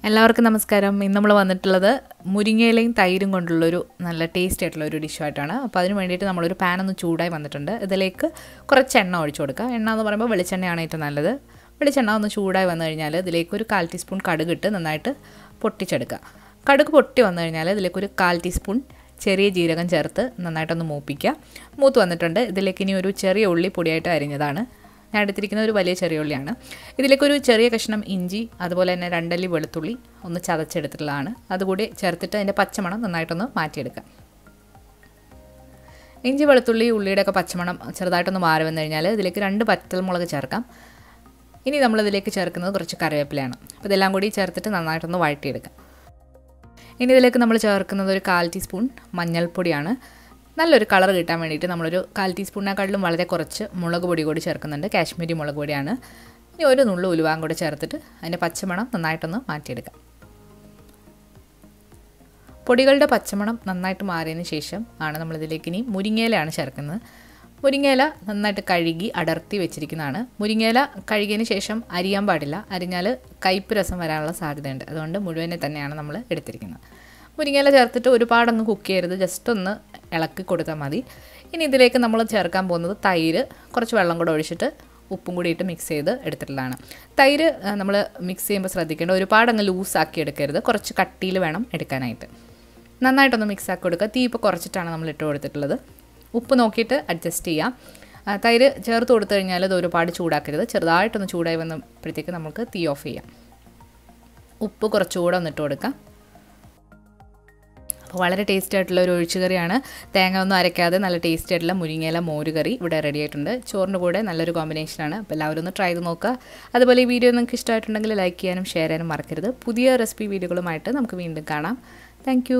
എല്ലാവർക്കും നമസ്കാരം. ഇന്ന് നമ്മൾ വന്നിട്ടുള്ളത് മുരിങ്ങയിലയും തൈരും കൊണ്ടുള്ളൊരു നല്ല ടേസ്റ്റ് ആയിട്ടുള്ള ഒരു ഡിഷായിട്ടാണ്. അപ്പോൾ അതിന് വേണ്ടിയിട്ട് നമ്മളൊരു പാൻ ഒന്ന് ചൂടായി വന്നിട്ടുണ്ട്. ഇതിലേക്ക് കുറച്ച് എണ്ണ ഒഴിച്ചു കൊടുക്കുക. എണ്ണ എന്ന് പറയുമ്പോൾ വെളിച്ചെണ്ണയാണ് ഏറ്റവും നല്ലത്. വെളിച്ചെണ്ണ ഒന്ന് ചൂടായി വന്നു കഴിഞ്ഞാൽ ഇതിലേക്ക് ഒരു 1/4 ടീസ്പൂൺ കടുക് ഇട്ട് നന്നായിട്ട് പൊട്ടിച്ചെടുക്കുക. കടുക് പൊട്ടി വന്നു കഴിഞ്ഞാൽ ഇതിലേക്ക് ഒരു 1/4 ടീസ്പൂൺ ചെറിയ ജീരകം ചേർത്ത് നന്നായിട്ടൊന്ന് മൂപ്പിക്കുക. മൂത്ത് വന്നിട്ടുണ്ട്. ഇതിലേക്ക് ഇനി ഒരു ചെറിയ ഉള്ളി പൊടിയായിട്ട് അരിഞ്ഞതാണ്. ഞാൻ എടുത്തിരിക്കുന്ന ഒരു വലിയ ചെറിയ ഉള്ളിയാണ്. ഇതിലേക്കൊരു ചെറിയ കഷ്ണം ഇഞ്ചി, അതുപോലെ തന്നെ 2 അല്ലി വെളുത്തുള്ളി ഒന്ന് ചതച്ചെടുത്തിട്ടുള്ളതാണ്. അതുകൂടി ചേർത്തിട്ട് അതിൻ്റെ പച്ചമണം നന്നായിട്ടൊന്ന് മാറ്റിയെടുക്കുക. ഇഞ്ചി, വെളുത്തുള്ളി, ഉള്ളിയുടെയൊക്കെ പച്ചമണം ചെറുതായിട്ടൊന്ന് മാറി വന്നു കഴിഞ്ഞാൽ ഇതിലേക്ക് 2 പച്ചമുളക് ചേർക്കാം. ഇനി നമ്മളിതിലേക്ക് ചേർക്കുന്നത് കുറച്ച് കറിവേപ്പിലയാണ്. അപ്പോൾ ഇതെല്ലാം കൂടി ചേർത്തിട്ട് നന്നായിട്ടൊന്ന് വഴറ്റിയെടുക്കാം. ഇനി ഇതിലേക്ക് നമ്മൾ ചേർക്കുന്നത് ഒരു 1/4 ടീസ്പൂൺ മഞ്ഞൾപ്പൊടിയാണ്. നല്ലൊരു കളർ കിട്ടാൻ വേണ്ടിയിട്ട് നമ്മളൊരു 1/4 ടീസ്പൂണിനെക്കാട്ടിലും വളരെ കുറച്ച് മുളക് പൊടി കൂടി ചേർക്കുന്നുണ്ട്. കാശ്മീരി മുളക് പൊടിയാണ്. ഇനി ഒരു നുള്ളു ഉലുവാൻ കൂടി ചേർത്തിട്ട് അതിൻ്റെ പച്ചമണം നന്നായിട്ടൊന്ന് മാറ്റിയെടുക്കാം. പൊടികളുടെ പച്ചമണം നന്നായിട്ട് മാറിയതിന് ശേഷം ആണ് നമ്മളിതിലേക്ക് ഇനി മുരിങ്ങയിലയാണ് ചേർക്കുന്നത്. മുരിങ്ങയില നന്നായിട്ട് കഴുകി അടർത്തി വെച്ചിരിക്കുന്നതാണ്. മുരിങ്ങയില കഴുകിയതിന് ശേഷം അരിയാൻ പാടില്ല. അരിഞ്ഞാൽ കയ്പ്പ് രസം വരാനുള്ള സാധ്യതയുണ്ട്. അതുകൊണ്ട് മുഴുവനെ തന്നെയാണ് നമ്മൾ എടുത്തിരിക്കുന്നത്. മുരിങ്ങയില ചേർത്തിട്ട് ഒരുപാടങ്ങ് കുക്ക് ചെയ്യരുത്, ജസ്റ്റ് ഒന്ന് ഇളക്കി കൊടുത്താൽ മതി. ഇനി ഇതിലേക്ക് നമ്മൾ ചേർക്കാൻ പോകുന്നത് തൈര്, കുറച്ച് വെള്ളം കൂടെ ഒഴിച്ചിട്ട് ഉപ്പും കൂടി ഇട്ട് മിക്സ് ചെയ്ത് എടുത്തിട്ടുള്ളതാണ്. തൈര് നമ്മൾ മിക്സ് ചെയ്യുമ്പോൾ ശ്രദ്ധിക്കേണ്ട, ഒരുപാടങ്ങ് ലൂസാക്കി എടുക്കരുത്, കുറച്ച് കട്ടിയിൽ വേണം എടുക്കാനായിട്ട്. നന്നായിട്ടൊന്ന് മിക്സ് ആക്കി കൊടുക്കുക. തീ ഇപ്പോൾ കുറച്ചിട്ടാണ് നമ്മൾ ഇട്ട് കൊടുത്തിട്ടുള്ളത്. ഉപ്പ് നോക്കിയിട്ട് അഡ്ജസ്റ്റ് ചെയ്യാം. തൈര് ചേർത്ത് കൊടുത്തു കഴിഞ്ഞാൽ ഇത് ഒരുപാട് ചൂടാക്കരുത്. ചെറുതായിട്ടൊന്ന് ചൂടായി വന്നപ്പോഴത്തേക്ക് നമുക്ക് തീ ഓഫ് ചെയ്യാം. ഉപ്പ് കുറച്ചുകൂടെ ഒന്ന് ഇട്ട് കൊടുക്കാം. അപ്പോൾ വളരെ ടേസ്റ്റി ആയിട്ടുള്ള ഒരു ഒഴിച്ചുകറിയാണ്. തേങ്ങ ഒന്നും അരയ്ക്കാതെ നല്ല ടേസ്റ്റി ആയിട്ടുള്ള മുരിങ്ങയില മോരുകറി ഇവിടെ റെഡി ആയിട്ടുണ്ട്. ചോറിൻ്റെ കൂടെ നല്ലൊരു കോമ്പിനേഷനാണ്. അപ്പോൾ എല്ലാവരും ഒന്ന് ട്രൈ ചെയ്ത് നോക്കുക. അതുപോലെ ഈ വീഡിയോ നിങ്ങൾക്ക് ഇഷ്ടമായിട്ടുണ്ടെങ്കിൽ ലൈക്ക് ചെയ്യാനും ഷെയർ ചെയ്യാനും മറക്കരുത്. പുതിയ റെസിപ്പി വീഡിയോകളുമായിട്ട് നമുക്ക് വീണ്ടും കാണാം. താങ്ക്